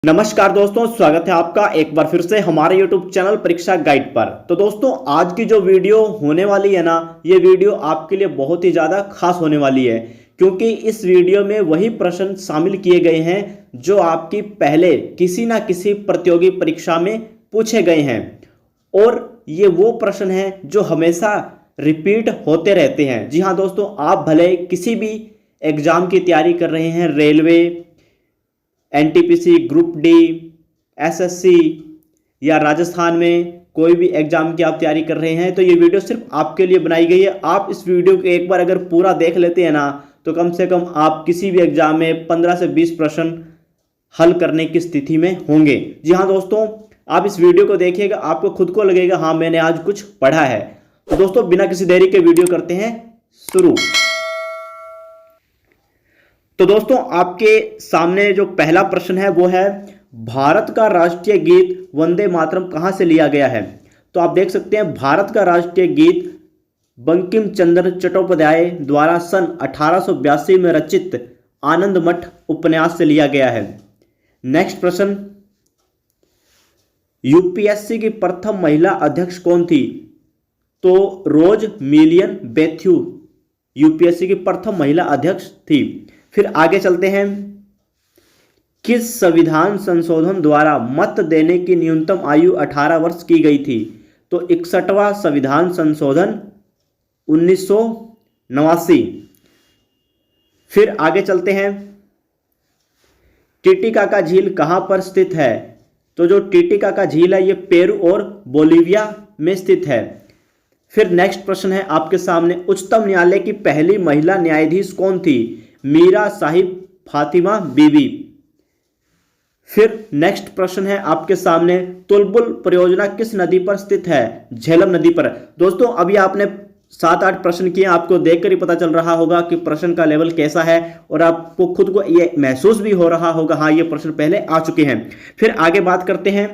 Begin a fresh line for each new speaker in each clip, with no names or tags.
नमस्कार दोस्तों, स्वागत है आपका एक बार फिर से हमारे YouTube चैनल परीक्षा गाइड पर। तो दोस्तों, आज की जो वीडियो होने वाली है ना, ये वीडियो आपके लिए बहुत ही ज़्यादा खास होने वाली है, क्योंकि इस वीडियो में वही प्रश्न शामिल किए गए हैं जो आपकी पहले किसी ना किसी प्रतियोगी परीक्षा में पूछे गए हैं। और ये वो प्रश्न हैं जो हमेशा रिपीट होते रहते हैं। जी हाँ दोस्तों, आप भले किसी भी एग्जाम की तैयारी कर रहे हैं, railway, NTPC, group D, SSC या राजस्थान में कोई भी एग्जाम की आप तैयारी कर रहे हैं, तो ये वीडियो सिर्फ आपके लिए बनाई गई है। आप इस वीडियो को एक बार अगर पूरा देख लेते हैं ना, तो कम से कम आप किसी भी एग्जाम में 15 से 20 प्रश्न हल करने की स्थिति में होंगे। जी हाँ दोस्तों, आप इस वीडियो को देखिएगा, आपको खुद को लगेगा हाँ मैंने आज कुछ पढ़ा है। तो दोस्तों, बिना किसी देरी के वीडियो करते हैं शुरू। तो दोस्तों, आपके सामने जो पहला प्रश्न है वो है, भारत का राष्ट्रीय गीत वंदे मातरम कहाँ से लिया गया है? तो आप देख सकते हैं, भारत का राष्ट्रीय गीत बंकिम चंद्र चट्टोपाध्याय द्वारा सन 1882 में रचित आनंद मठ उपन्यास से लिया गया है। नेक्स्ट प्रश्न, यूपीएससी की प्रथम महिला अध्यक्ष कौन थी? तो रोज मिलियन बेथ्यू यूपीएससी की प्रथम महिला अध्यक्ष थी। फिर आगे चलते हैं, किस संविधान संशोधन द्वारा मत देने की न्यूनतम आयु 18 वर्ष की गई थी? तो 61वां संविधान संशोधन 1989। फिर आगे चलते हैं, टिटिकाका झील कहां पर स्थित है? तो जो टिटिकाका झील है ये पेरू और बोलीविया में स्थित है। फिर नेक्स्ट प्रश्न है आपके सामने, उच्चतम न्यायालय की पहली महिला न्यायाधीश कौन थी? मीरा साहिब फातिमा बीबी। फिर नेक्स्ट प्रश्न है आपके सामने, तुलबुल परियोजना किस नदी पर स्थित है? झेलम नदी पर। दोस्तों, अभी आपने 7-8 प्रश्न किए, आपको देखकर ही पता चल रहा होगा कि प्रश्न का लेवल कैसा है, और आपको खुद को ये महसूस भी हो रहा होगा हाँ ये प्रश्न पहले आ चुके हैं। फिर आगे बात करते हैं,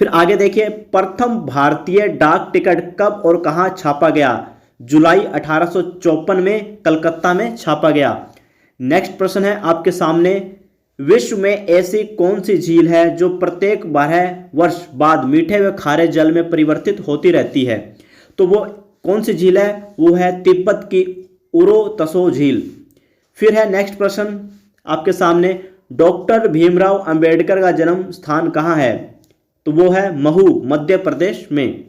फिर आगे देखिए, प्रथम भारतीय डाक टिकट कब और कहां छापा गया? जुलाई 1854 में कलकत्ता में छापा गया। नेक्स्ट प्रश्न है आपके सामने, विश्व में ऐसी कौन सी झील है जो प्रत्येक 12 वर्ष बाद मीठे व खारे जल में परिवर्तित होती रहती है? तो वो कौन सी झील है? वो है तिब्बत की उरो तसो झील। फिर है नेक्स्ट प्रश्न आपके सामने, डॉक्टर भीमराव अंबेडकर का जन्म स्थान कहाँ है? तो वो है महू, मध्य प्रदेश में।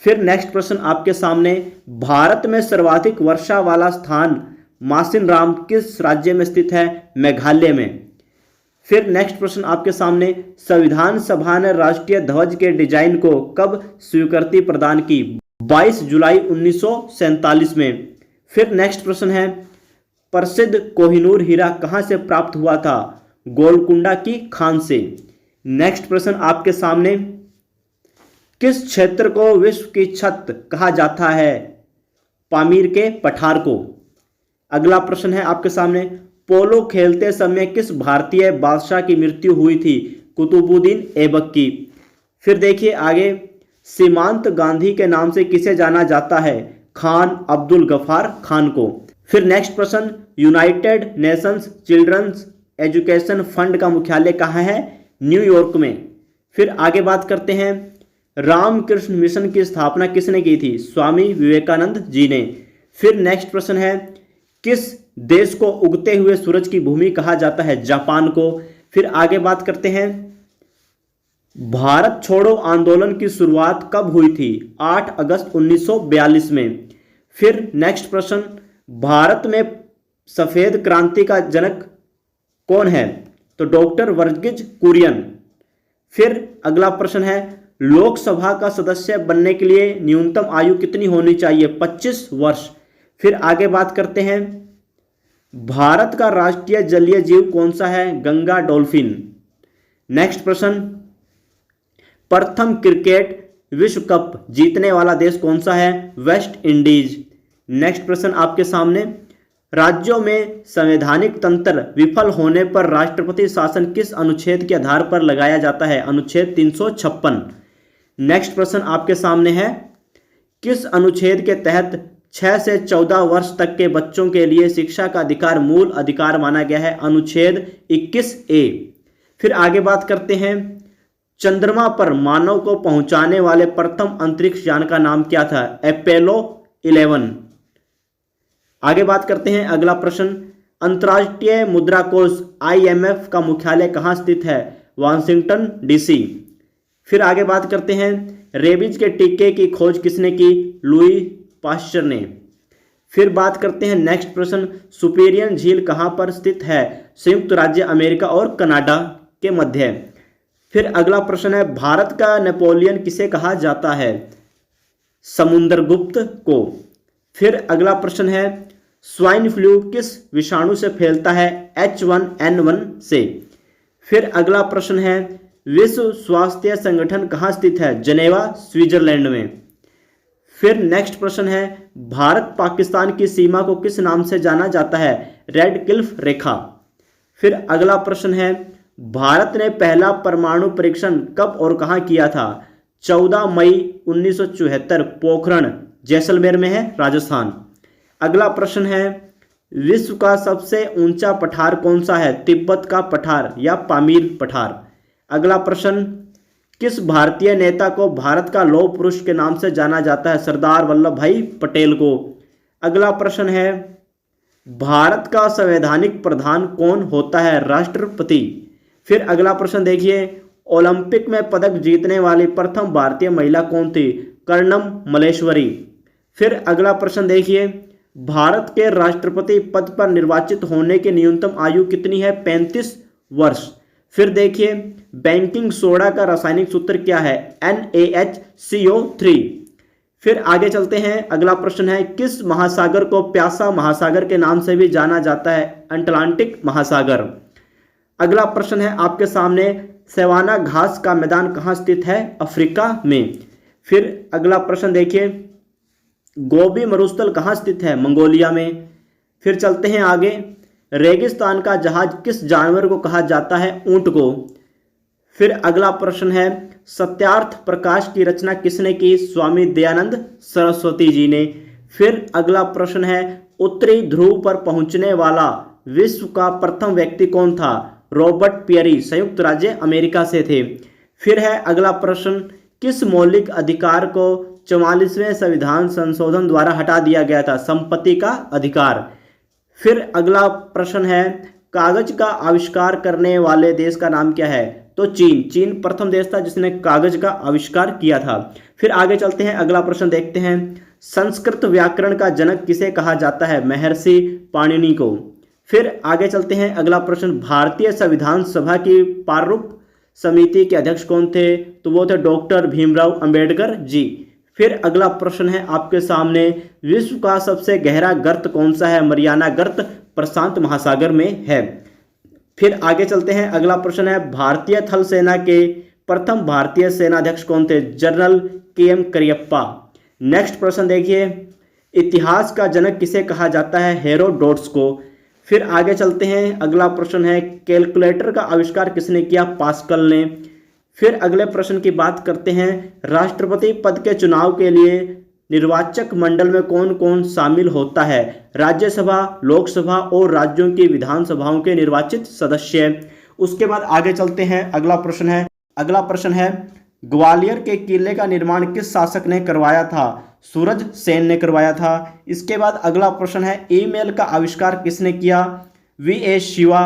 फिर नेक्स्ट प्रश्न आपके सामने, भारत में सर्वाधिक वर्षा वाला स्थान मासिनराम किस राज्य में स्थित है? मेघालय में। फिर नेक्स्ट प्रश्न आपके सामने, संविधान सभा ने राष्ट्रीय ध्वज के डिजाइन को कब स्वीकृति प्रदान की? 22 जुलाई 1947 में। फिर नेक्स्ट प्रश्न है, प्रसिद्ध कोहिनूर हीरा कहां से प्राप्त हुआ था? गोलकुंडा की खान से। नेक्स्ट प्रश्न आपके सामने, किस क्षेत्र को विश्व की छत कहा जाता है? पामीर के पठार को। अगला प्रश्न है आपके सामने, पोलो खेलते समय किस भारतीय बादशाह की मृत्यु हुई थी? कुतुबुद्दीन ऐबक की। फिर देखिए आगे, सीमांत गांधी के नाम से किसे जाना जाता है? खान अब्दुल गफार खान को। फिर नेक्स्ट प्रश्न, United Nations children's education fund का मुख्यालय कहाँ है? न्यूयॉर्क में। फिर आगे बात करते हैं, रामकृष्ण मिशन की स्थापना किसने की थी? स्वामी विवेकानंद जी ने। फिर नेक्स्ट प्रश्न है, किस देश को उगते हुए सूरज की भूमि कहा जाता है? जापान को। फिर आगे बात करते हैं, भारत छोड़ो आंदोलन की शुरुआत कब हुई थी? 8 अगस्त 1942 में। फिर नेक्स्ट प्रश्न, भारत में सफेद क्रांति का जनक कौन है? तो डॉक्टर वर्गीज कुरियन। फिर अगला प्रश्न है, लोकसभा का सदस्य बनने के लिए न्यूनतम आयु कितनी होनी चाहिए? 25 वर्ष। फिर आगे बात करते हैं, भारत का राष्ट्रीय जलीय जीव कौन सा है? गंगा डॉल्फिन। नेक्स्ट प्रश्न, प्रथम क्रिकेट विश्व कप जीतने वाला देश कौन सा है? West Indies. नेक्स्ट प्रश्न आपके सामने, राज्यों में संवैधानिक तंत्र विफल होने पर राष्ट्रपति शासन किस अनुच्छेद के आधार पर लगाया जाता है? अनुच्छेद 356। नेक्स्ट प्रश्न आपके सामने है, किस अनुच्छेद के तहत 6 से 14 वर्ष तक के बच्चों के लिए शिक्षा का अधिकार मूल अधिकार माना गया है, अनुच्छेद 21A। फिर आगे बात करते हैं, चंद्रमा पर मानव को पहुंचाने वाले प्रथम अंतरिक्ष यान का नाम क्या था? अपोलो 11। आगे बात करते हैं, अगला प्रश्न, अंतर्राष्ट्रीय मुद्रा कोष IMF का मुख्यालय कहाँ स्थित है? Washington DC। फिर आगे बात करते हैं, रेबीज के टीके की खोज किसने की? लुई पाश्चर ने। फिर बात करते हैं नेक्स्ट प्रश्न, सुपीरियन झील कहाँ पर स्थित है? संयुक्त राज्य अमेरिका और कनाडा के मध्य। फिर अगला प्रश्न है, भारत का नेपोलियन किसे कहा जाता है? समुद्रगुप्त को। फिर अगला प्रश्न है, स्वाइन फ्लू किस विषाणु से फैलता है? H1N1 से। फिर अगला प्रश्न है, विश्व स्वास्थ्य संगठन कहाँ स्थित है? जनेवा, स्विट्जरलैंड में। फिर नेक्स्ट प्रश्न है, भारत पाकिस्तान की सीमा को किस नाम से जाना जाता है? रेड क्लिफ रेखा। फिर अगला प्रश्न है, भारत ने पहला परमाणु परीक्षण कब और कहाँ किया था? 14 मई 1974, पोखरण, जैसलमेर में है, राजस्थान। अगला प्रश्न है, विश्व का सबसे ऊंचा पठार कौन सा है? तिब्बत का पठार या पामीर पठार। अगला प्रश्न, किस भारतीय नेता को भारत का लौह पुरुष के नाम से जाना जाता है? सरदार वल्लभ भाई पटेल को। अगला प्रश्न है, भारत का संवैधानिक प्रधान कौन होता है? राष्ट्रपति। फिर अगला प्रश्न देखिए, ओलंपिक में पदक जीतने वाली प्रथम भारतीय महिला कौन थी? कर्णम मल्लेश्वरी। फिर अगला प्रश्न देखिए, भारत के राष्ट्रपति पद पर निर्वाचित होने की न्यूनतम आयु कितनी है? 35 वर्ष। फिर देखिए, बैंकिंग सोडा का रासायनिक सूत्र क्या है? NaHCO3। फिर आगे चलते हैं, अगला प्रश्न है, किस महासागर को प्यासा महासागर के नाम से भी जाना जाता है? अटलांटिक महासागर। अगला प्रश्न है आपके सामने, सवाना घास का मैदान कहाँ स्थित है? अफ्रीका में। फिर अगला प्रश्न देखिए, गोबी मरुस्थल कहाँ स्थित है? मंगोलिया में। फिर चलते हैं आगे, रेगिस्तान का जहाज किस जानवर को कहा जाता है? ऊंट को। फिर अगला प्रश्न है, सत्यार्थ प्रकाश की रचना किसने की? स्वामी दयानंद सरस्वती जी ने। फिर अगला प्रश्न है, उत्तरी ध्रुव पर पहुंचने वाला विश्व का प्रथम व्यक्ति कौन था? रॉबर्ट पियरी, संयुक्त राज्य अमेरिका से थे। फिर है अगला प्रश्न, किस मौलिक अधिकार को 44वें संविधान संशोधन द्वारा हटा दिया गया था? संपत्ति का अधिकार। फिर अगला प्रश्न है, कागज का आविष्कार करने वाले देश का नाम क्या है? तो चीन। चीन प्रथम देश था जिसने कागज का आविष्कार किया था। फिर आगे चलते हैं, अगला प्रश्न देखते हैं, संस्कृत व्याकरण का जनक किसे कहा जाता है? महर्षि पाणिनि को। फिर आगे चलते हैं, अगला प्रश्न, भारतीय संविधान सभा की प्रारूप समिति के अध्यक्ष कौन थे? तो वो थे डॉक्टर भीमराव अंबेडकर जी। फिर अगला प्रश्न है आपके सामने, विश्व का सबसे गहरा गर्त कौन सा है? मरियाना गर्त प्रशांत महासागर में है। फिर आगे चलते हैं, अगला प्रश्न है, भारतीय थल सेना के प्रथम भारतीय सेनाध्यक्ष कौन थे? General KM Cariappa. नेक्स्ट प्रश्न देखिए, इतिहास का जनक किसे कहा जाता है? हेरोडोटस को। फिर आगे चलते हैं, अगला प्रश्न है, कैलकुलेटर का आविष्कार किसने किया? पास्कल ने। फिर अगले प्रश्न की बात करते हैं, राष्ट्रपति पद के चुनाव के लिए निर्वाचक मंडल में कौन कौन शामिल होता है? राज्यसभा, लोकसभा और राज्यों की विधानसभाओं के निर्वाचित सदस्य। उसके बाद आगे चलते हैं, अगला प्रश्न है, ग्वालियर के किले का निर्माण किस शासक ने करवाया था? सूरज सेन ने करवाया था। इसके बाद अगला प्रश्न है, ईमेल का आविष्कार किसने किया? VA शिवा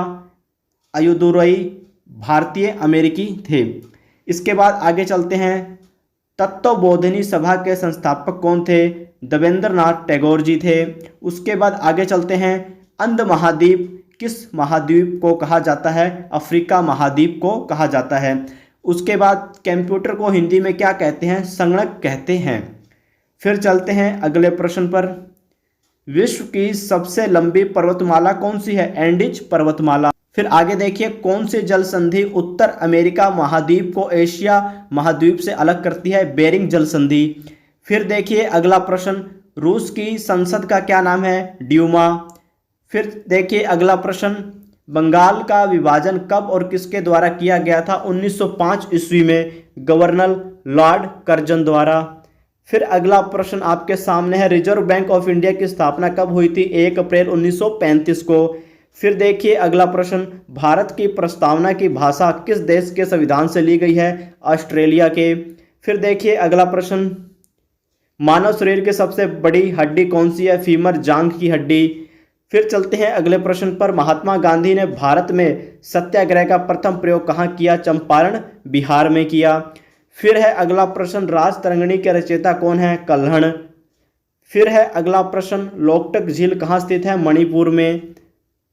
अयुदुरई भारतीय अमेरिकी थे। इसके बाद आगे चलते हैं, तत्वबोधिनी सभा के संस्थापक कौन थे? देवेंद्रनाथ टैगोर जी थे। उसके बाद आगे चलते हैं, अंध महाद्वीप किस महाद्वीप को कहा जाता है? अफ्रीका महाद्वीप को कहा जाता है। उसके बाद कंप्यूटर को हिंदी में क्या कहते हैं? संगणक कहते हैं। फिर चलते हैं अगले प्रश्न पर, विश्व की सबसे लंबी पर्वतमाला कौन सी है? एंडीज पर्वतमाला। फिर आगे देखिए, कौन सी जल संधि उत्तर अमेरिका महाद्वीप को एशिया महाद्वीप से अलग करती है? बेरिंग जल संधि। फिर देखिए अगला प्रश्न, रूस की संसद का क्या नाम है? ड्यूमा। फिर देखिए अगला प्रश्न, बंगाल का विभाजन कब और किसके द्वारा किया गया था? 1905 ईस्वी में गवर्नर लॉर्ड कर्जन द्वारा। फिर अगला प्रश्न आपके सामने है, रिजर्व बैंक ऑफ इंडिया की स्थापना कब हुई थी? 1 अप्रैल 1935 को। फिर देखिए अगला प्रश्न, भारत की प्रस्तावना की भाषा किस देश के संविधान से ली गई है? ऑस्ट्रेलिया के। फिर देखिए अगला प्रश्न, मानव शरीर की सबसे बड़ी हड्डी कौन सी है? फीमर, जांघ की हड्डी। फिर चलते हैं अगले प्रश्न पर, महात्मा गांधी ने भारत में सत्याग्रह का प्रथम प्रयोग कहाँ किया? चंपारण, बिहार में किया। फिर है अगला प्रश्न, राजतरंगिणी के रचयिता कौन है? कल्हण। फिर है अगला प्रश्न, लोकटक झील कहाँ स्थित है? मणिपुर में।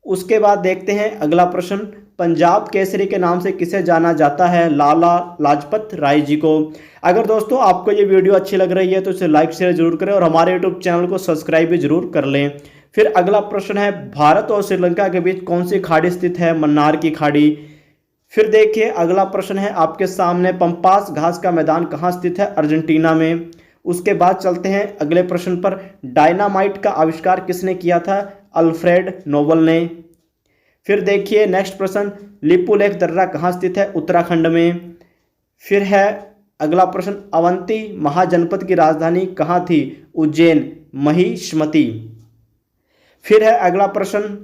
उसके बाद देखते हैं अगला प्रश्न, पंजाब केसरी के नाम से किसे जाना जाता है? लाला लाजपत राय जी को। अगर दोस्तों आपको ये वीडियो अच्छी लग रही है तो इसे लाइक शेयर जरूर करें और हमारे यूट्यूब चैनल को सब्सक्राइब भी जरूर कर लें। फिर अगला प्रश्न है, भारत और श्रीलंका के बीच कौन सी खाड़ी स्थित है? मन्नार की खाड़ी। फिर देखिए अगला प्रश्न है आपके सामने, पंपास घास का मैदान कहाँ स्थित है? अर्जेंटीना में। उसके बाद चलते हैं अगले प्रश्न पर, डायनामाइट का आविष्कार किसने किया था? अल्फ्रेड नोबल ने। फिर देखिए नेक्स्ट प्रश्न, लिपुलेख दर्रा कहाँ स्थित है? उत्तराखंड में। फिर है अगला प्रश्न, अवंती महाजनपद की राजधानी कहाँ थी? उज्जैन, महिष्मती। फिर है अगला प्रश्न,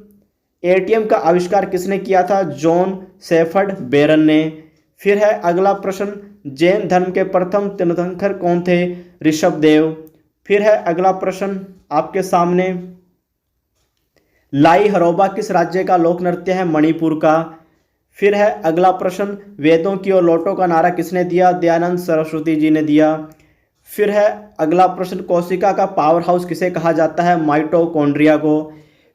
एटीएम का आविष्कार किसने किया था? जॉन शेफर्ड बेरन ने। फिर है अगला प्रश्न, जैन धर्म के प्रथम तीर्थंकर कौन थे? ऋषभदेव। फिर है अगला प्रश्न आपके सामने, लाई हरोबा किस राज्य का लोक नृत्य है? मणिपुर का। फिर है अगला प्रश्न, वेदों की ओर लौटो का नारा किसने दिया? दयानंद सरस्वती जी ने दिया। फिर है अगला प्रश्न, कोशिका का पावर हाउस किसे कहा जाता है? माइटोकॉन्ड्रिया को।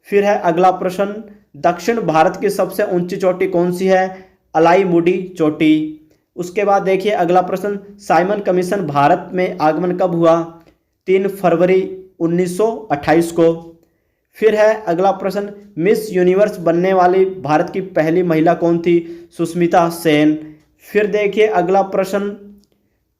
फिर है अगला प्रश्न, दक्षिण भारत की सबसे ऊंची चोटी कौन सी है? अलाईमुडी चोटी। उसके बाद देखिए अगला प्रश्न, साइमन कमीशन भारत में आगमन कब हुआ? 3 फरवरी 1928 को। फिर है अगला प्रश्न, मिस यूनिवर्स बनने वाली भारत की पहली महिला कौन थी? सुष्मिता सेन। फिर देखिए अगला प्रश्न,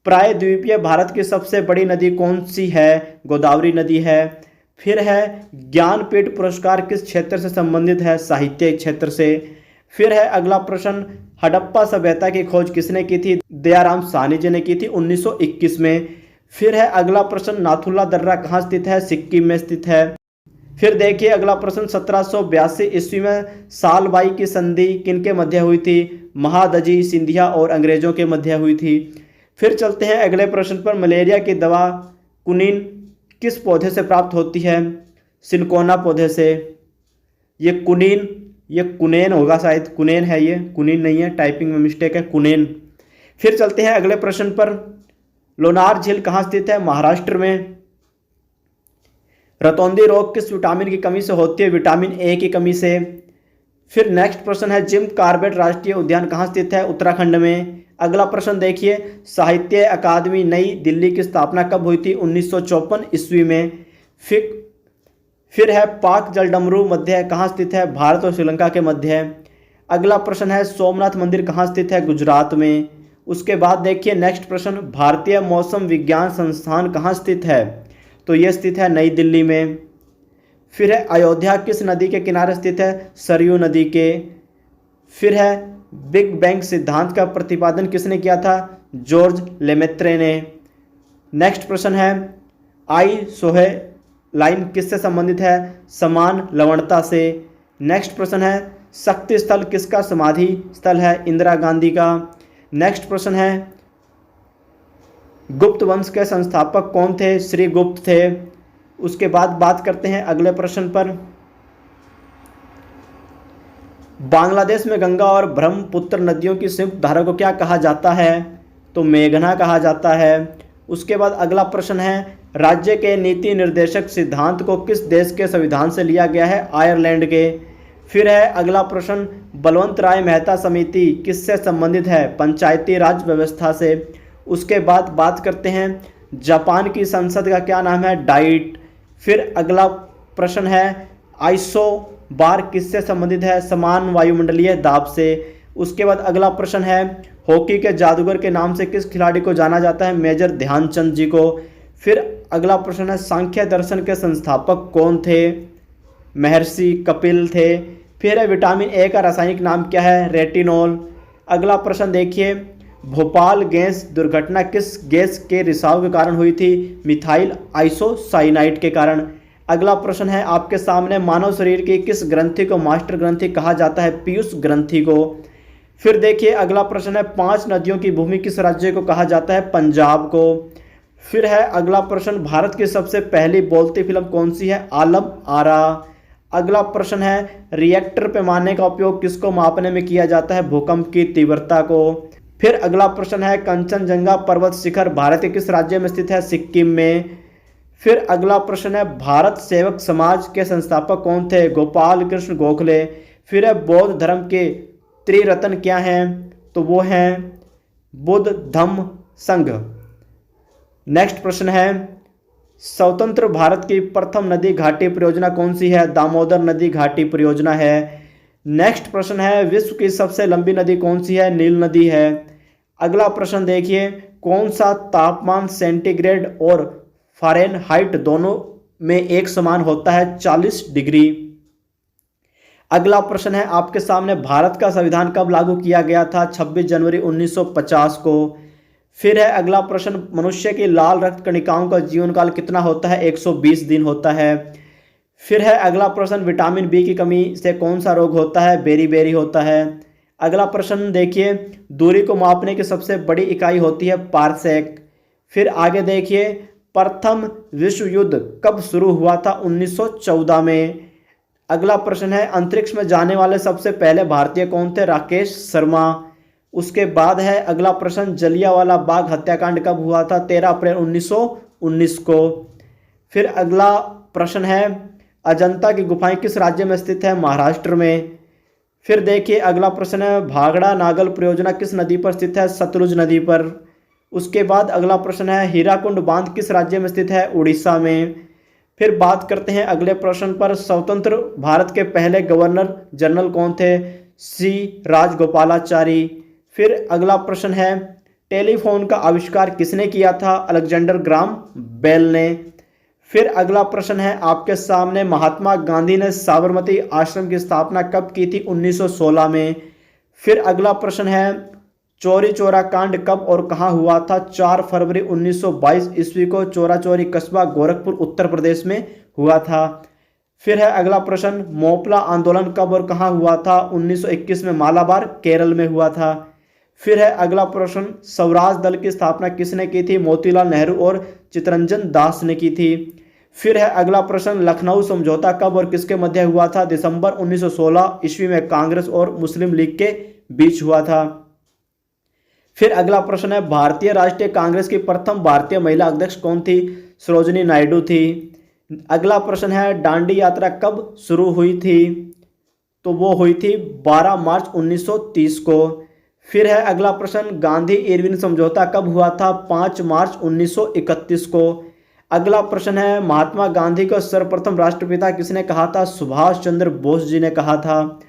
प्रायद्वीपीय भारत की सबसे बड़ी नदी कौन सी है? गोदावरी नदी है। फिर है, ज्ञानपीठ पुरस्कार किस क्षेत्र से संबंधित है? साहित्य क्षेत्र से। फिर है अगला प्रश्न, हड़प्पा सभ्यता की खोज किसने की थी? दयाराम साहनी जी ने की थी 1921 में। फिर है अगला प्रश्न, नाथुला दर्रा कहाँ स्थित है? सिक्किम में स्थित है। फिर देखिए अगला प्रश्न, 1782 ईस्वी में सालबाई की संधि किनके मध्य हुई थी? महादजी, सिंधिया और अंग्रेजों के मध्य हुई थी। फिर चलते हैं अगले प्रश्न पर, मलेरिया की दवा कुनीन किस पौधे से प्राप्त होती है? सिनकोना पौधे से। ये कुनीन, ये कुनेन होगा शायद, कुनेन है ये, कुनीन नहीं है, टाइपिंग में मिस्टेक है, कुनेन। फिर चलते हैं अगले प्रश्न पर, लोनार झील कहाँ स्थित है? महाराष्ट्र में। रतौंधी रोग किस विटामिन की कमी से होती है? विटामिन ए की कमी से। फिर नेक्स्ट प्रश्न है, जिम कॉर्बेट राष्ट्रीय उद्यान कहाँ स्थित है? उत्तराखंड में। अगला प्रश्न देखिए, साहित्य अकादमी नई दिल्ली की स्थापना कब हुई थी? 1954 ईस्वी में। फिर है, पाक जलडमरू मध्य कहाँ स्थित है? भारत और श्रीलंका के मध्य। अगला प्रश्न है, सोमनाथ मंदिर कहाँ स्थित है? गुजरात में। उसके बाद देखिए नेक्स्ट प्रश्न, भारतीय मौसम विज्ञान संस्थान कहाँ स्थित है? तो यह स्थित है नई दिल्ली में। फिर है, अयोध्या किस नदी के किनारे स्थित है? सरयू नदी के। फिर है, बिग बैंग सिद्धांत का प्रतिपादन किसने किया था? जॉर्ज लेमेत्रे ने। नेक्स्ट प्रश्न है, आइसोहे लाइन किससे संबंधित है? समान लवणता से। नेक्स्ट प्रश्न है, शक्ति स्थल किसका समाधि स्थल है? इंदिरा गांधी का। नेक्स्ट प्रश्न है, गुप्त वंश के संस्थापक कौन थे? श्री गुप्त थे। उसके बाद बात करते हैं अगले प्रश्न पर, बांग्लादेश में गंगा और ब्रह्मपुत्र नदियों की संयुक्त धारा को क्या कहा जाता है? तो मेघना कहा जाता है। उसके बाद अगला प्रश्न है, राज्य के नीति निर्देशक सिद्धांत को किस देश के संविधान से लिया गया है? आयरलैंड के। फिर है अगला प्रश्न, बलवंत राय मेहता समिति किससे संबंधित है? पंचायती राज व्यवस्था से। उसके बाद बात करते हैं, जापान की संसद का क्या नाम है? डाइट। फिर अगला प्रश्न है, आइसोबार किससे संबंधित है? समान वायुमंडलीय दाब से। उसके बाद अगला प्रश्न है, हॉकी के जादूगर के नाम से किस खिलाड़ी को जाना जाता है? मेजर ध्यानचंद जी को। फिर अगला प्रश्न है, सांख्य दर्शन के संस्थापक कौन थे? महर्षि कपिल थे। फिर है, विटामिन ए का रासायनिक नाम क्या है? रेटिनॉल। अगला प्रश्न देखिए, भोपाल गैस दुर्घटना किस गैस के रिसाव के कारण हुई थी? मिथाइल आइसोसाइनाइड के कारण। अगला प्रश्न है आपके सामने, मानव शरीर की किस ग्रंथि को मास्टर ग्रंथि कहा जाता है? पीयूष ग्रंथि को। फिर देखिए अगला प्रश्न है, 5 नदियों की भूमि किस राज्य को कहा जाता है? पंजाब को। फिर है अगला प्रश्न, भारत की सबसे पहली बोलती फिल्म कौन सी है? आलम आरा। अगला प्रश्न है, रिएक्टर पैमाने का उपयोग किसको मापने में किया जाता है? भूकंप की तीव्रता को। फिर अगला प्रश्न है, कंचनजंगा पर्वत शिखर भारत के किस राज्य में स्थित है? सिक्किम में। फिर अगला प्रश्न है, भारत सेवक समाज के संस्थापक कौन थे? गोपाल कृष्ण गोखले। फिर है, बौद्ध धर्म के त्रिरत्न क्या हैं? तो वो हैं बुद्ध धम्म संघ। नेक्स्ट प्रश्न है, स्वतंत्र भारत की प्रथम नदी घाटी परियोजना कौन सी है? दामोदर नदी घाटी परियोजना है। नेक्स्ट प्रश्न है, विश्व की सबसे लंबी नदी कौन सी है? नील नदी है। अगला प्रश्न देखिए, कौन सा तापमान सेंटीग्रेड और फ़ारेनहाइट दोनों में एक समान होता है? 40 डिग्री। अगला प्रश्न है आपके सामने, भारत का संविधान कब लागू किया गया था? 26 जनवरी 1950 को। फिर है अगला प्रश्न, मनुष्य की लाल रक्त कणिकाओं का जीवन काल कितना होता है? 120 दिन होता है। फिर है अगला प्रश्न, विटामिन बी की कमी से कौन सा रोग होता है? बेरी होता है। अगला प्रश्न देखिए, दूरी को मापने की सबसे बड़ी इकाई होती है पारसेक। फिर आगे देखिए, प्रथम विश्व युद्ध कब शुरू हुआ था? 1914 में। अगला प्रश्न है, अंतरिक्ष में जाने वाले सबसे पहले भारतीय कौन थे? राकेश शर्मा। उसके बाद है अगला प्रश्न, जलियांवाला बाग हत्याकांड कब हुआ था? 13 अप्रैल 1919 को। फिर अगला प्रश्न है, अजंता की गुफाएं किस राज्य में स्थित है? महाराष्ट्र में। फिर देखिए अगला प्रश्न है, भाखड़ा नागल परियोजना किस नदी पर स्थित है? सतलुज नदी पर। उसके बाद अगला प्रश्न है, हीराकुंड बांध किस राज्य में स्थित है? उड़ीसा में। फिर बात करते हैं अगले प्रश्न पर, स्वतंत्र भारत के पहले गवर्नर जनरल कौन थे? सी राजगोपालाचारी। फिर अगला प्रश्न है, टेलीफोन का आविष्कार किसने किया था? अलेक्जेंडर ग्राम बेल ने। फिर अगला प्रश्न है आपके सामने, महात्मा गांधी ने साबरमती आश्रम की स्थापना कब की थी? 1916 में। फिर अगला प्रश्न है, चौरी चौरा कांड कब और कहां हुआ था? 4 फरवरी 1922 ईस्वी को चौरा चौरी कस्बा गोरखपुर उत्तर प्रदेश में हुआ था। फिर है अगला प्रश्न, मोपला आंदोलन कब और कहां हुआ था? 1921 में मालाबार केरल में हुआ था। फिर है अगला प्रश्न, स्वराज दल की स्थापना किसने की थी? मोतीलाल नेहरू और चित्तरंजन दास ने की थी। फिर है अगला प्रश्न, लखनऊ समझौता कब और किसके मध्य हुआ था? दिसंबर 1916 ईस्वी में कांग्रेस और मुस्लिम लीग के बीच हुआ था। फिर अगला प्रश्न है, भारतीय राष्ट्रीय कांग्रेस की प्रथम भारतीय महिला अध्यक्ष कौन थी? सरोजिनी नायडू थी। अगला प्रश्न है, दांडी यात्रा कब शुरू हुई थी? तो वो हुई थी 12 मार्च 1930 को। फिर है अगला प्रश्न, गांधी इरविन समझौता कब हुआ था? 5 मार्च 1931 को। अगला प्रश्न है, महात्मा गांधी को सर्वप्रथम राष्ट्रपिता किसने कहा था? सुभाष चंद्र बोस जी ने कहा था।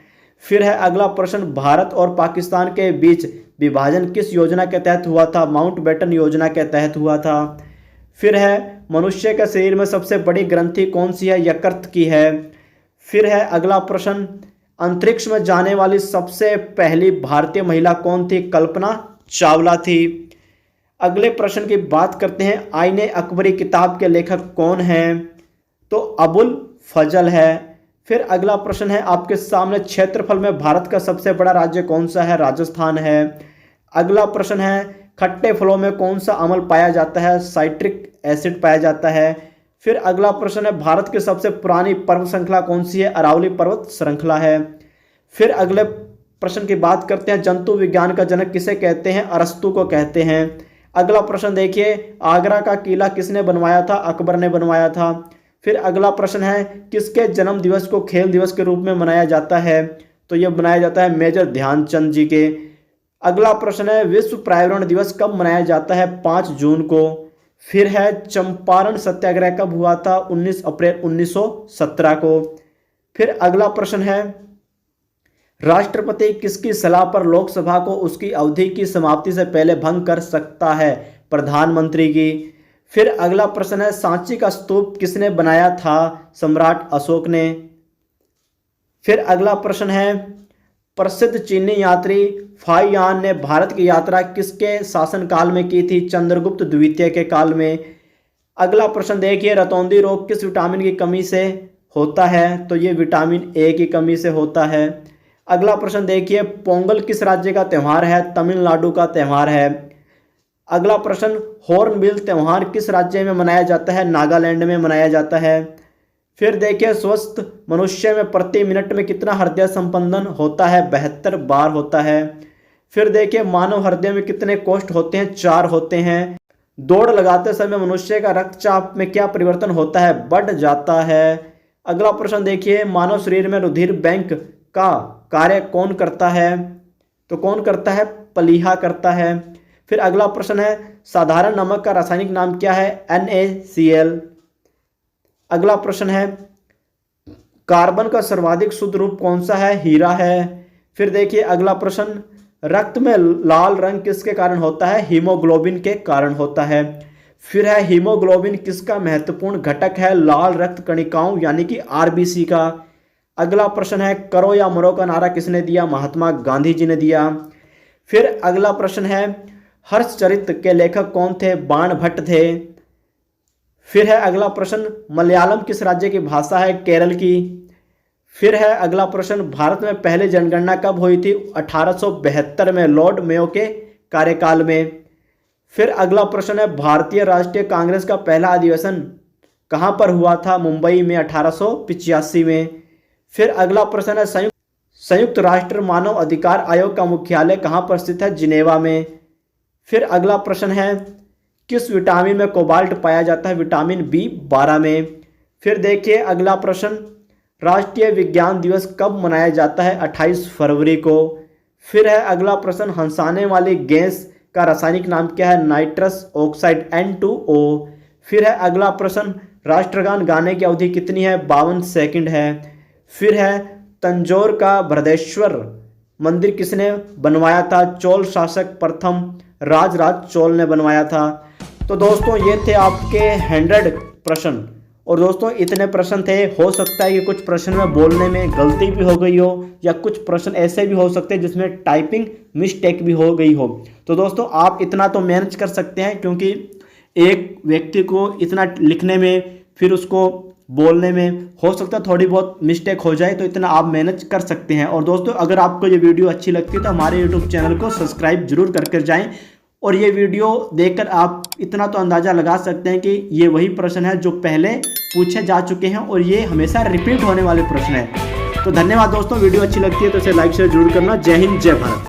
फिर है अगला प्रश्न, भारत और पाकिस्तान के बीच विभाजन किस योजना के तहत हुआ था? माउंटबेटन योजना के तहत हुआ था। फिर है, मनुष्य के शरीर में सबसे बड़ी ग्रंथि कौन सी है? यकृत की है। फिर है अगला प्रश्न, अंतरिक्ष में जाने वाली सबसे पहली भारतीय महिला कौन थी? कल्पना चावला थी। अगले प्रश्न की बात करते हैं, आईने अकबरी किताब के लेखक कौन हैं? तो अबुल फजल है। फिर अगला प्रश्न है आपके सामने, क्षेत्रफल में भारत का सबसे बड़ा राज्य कौन सा है? राजस्थान है। अगला प्रश्न है, खट्टे फलों में कौन सा अम्ल पाया जाता है? साइट्रिक एसिड पाया जाता है। फिर अगला प्रश्न है, भारत की सबसे पुरानी पर्वत श्रृंखला कौन सी है? अरावली पर्वत श्रृंखला है। फिर अगले प्रश्न की बात करते हैं, जंतु विज्ञान का जनक किसे कहते हैं? अरस्तु को कहते हैं। अगला प्रश्न देखिए, आगरा का किला किसने बनवाया था? अकबर ने बनवाया था। फिर अगला प्रश्न है, किसके जन्म दिवस को खेल दिवस के रूप में मनाया जाता है? तो यह बनाया जाता है मेजर ध्यानचंद जी के। अगला प्रश्न है, विश्व पर्यावरण दिवस कब मनाया जाता है? 5 जून को। फिर है, चंपारण सत्याग्रह कब हुआ था? 19 अप्रैल 1917 को। फिर अगला प्रश्न है, राष्ट्रपति किसकी सलाह पर लोकसभा को उसकी अवधि की समाप्ति से पहले भंग कर सकता है? प्रधानमंत्री की। फिर अगला प्रश्न है, सांची का स्तूप किसने बनाया था? सम्राट अशोक ने। फिर अगला प्रश्न है, प्रसिद्ध चीनी यात्री फाहियान ने भारत की यात्रा किसके शासनकाल में की थी? चंद्रगुप्त द्वितीय के काल में। अगला प्रश्न देखिए, रतौंधी रोग किस विटामिन की कमी से होता है? तो ये विटामिन ए की कमी से होता है। अगला प्रश्न देखिए, पोंगल किस राज्य का त्यौहार है? तमिलनाडु का त्यौहार है। अगला प्रश्न, हॉर्नबिल त्यौहार किस राज्य में मनाया जाता है? नागालैंड में मनाया जाता है। फिर देखिए, स्वस्थ मनुष्य में प्रति मिनट में कितना हृदय संपंदन होता है? 72 बार होता है। फिर देखिए, मानव हृदय में कितने कोष्ठ होते हैं? 4 होते हैं। दौड़ लगाते समय मनुष्य का रक्तचाप में क्या परिवर्तन होता है? बढ़ जाता है। अगला प्रश्न देखिए, मानव शरीर में रुधिर बैंक का कार्य कौन करता है? तो कौन करता है? प्लीहा करता है। फिर अगला प्रश्न है, साधारण नमक का रासायनिक नाम क्या है? NaCl। अगला प्रश्न है, कार्बन का सर्वाधिक शुद्ध रूप कौन सा है? हीरा है। फिर देखिए अगला प्रश्न, रक्त में लाल रंग किसके कारण होता है? हीमोग्लोबिन के कारण होता है। फिर है, हीमोग्लोबिन किसका महत्वपूर्ण घटक है? लाल रक्त कणिकाओं यानी कि RBC का। अगला प्रश्न है, करो या मरो का नारा किसने दिया? महात्मा गांधी जी ने दिया। फिर अगला प्रश्न है, हर्षचरित के लेखक कौन थे? बाणभट्ट थे। फिर है अगला प्रश्न, मलयालम किस राज्य की भाषा है? केरल की। फिर है अगला प्रश्न, भारत में पहले जनगणना कब हुई थी? 1872 में, लॉर्ड मेयो के कार्यकाल में। फिर अगला प्रश्न है, भारतीय राष्ट्रीय कांग्रेस का पहला अधिवेशन कहाँ पर हुआ था? मुंबई में 1885 में। फिर अगला प्रश्न है, संयुक्त राष्ट्र मानव अधिकार आयोग का मुख्यालय कहाँ पर स्थित है? जिनेवा में। फिर अगला प्रश्न है, किस विटामिन में कोबाल्ट पाया जाता है? विटामिन B12 में। फिर देखिए अगला प्रश्न, राष्ट्रीय विज्ञान दिवस कब मनाया जाता है? 28 फरवरी को। फिर है अगला प्रश्न, हंसाने वाली गैस का रासायनिक नाम क्या है? Nitrous oxide N2O। फिर है अगला प्रश्न, राष्ट्रगान गाने की अवधि कितनी है? 52 सेकंड है। फिर है, तंजौर का बृहदेश्वर मंदिर किसने बनवाया था? चोल शासक प्रथम राजराज चोल ने बनवाया था। तो दोस्तों ये थे आपके 100 प्रश्न, और दोस्तों इतने प्रश्न थे। हो सकता है कि कुछ प्रश्न में बोलने में गलती भी हो गई हो, या कुछ प्रश्न ऐसे भी हो सकते हैं जिसमें टाइपिंग मिस्टेक भी हो गई हो। तो दोस्तों आप इतना तो मैनेज कर सकते हैं, क्योंकि एक व्यक्ति को इतना लिखने में फिर उसको बोलने में हो सकता है थोड़ी बहुत मिस्टेक हो जाए, तो इतना आप मैनेज कर सकते हैं। और दोस्तों अगर आपको ये वीडियो अच्छी लगती है तो हमारे यूट्यूब चैनल को सब्सक्राइब जरूर कर जाएं, और ये वीडियो देखकर आप इतना तो अंदाज़ा लगा सकते हैं कि ये वही प्रश्न है जो पहले पूछे जा चुके हैं, और ये हमेशा रिपीट होने वाले प्रश्न हैं। तो धन्यवाद दोस्तों, वीडियो अच्छी लगती है तो इसे लाइक शेयर जरूर करना। जय हिंद, जय भारत।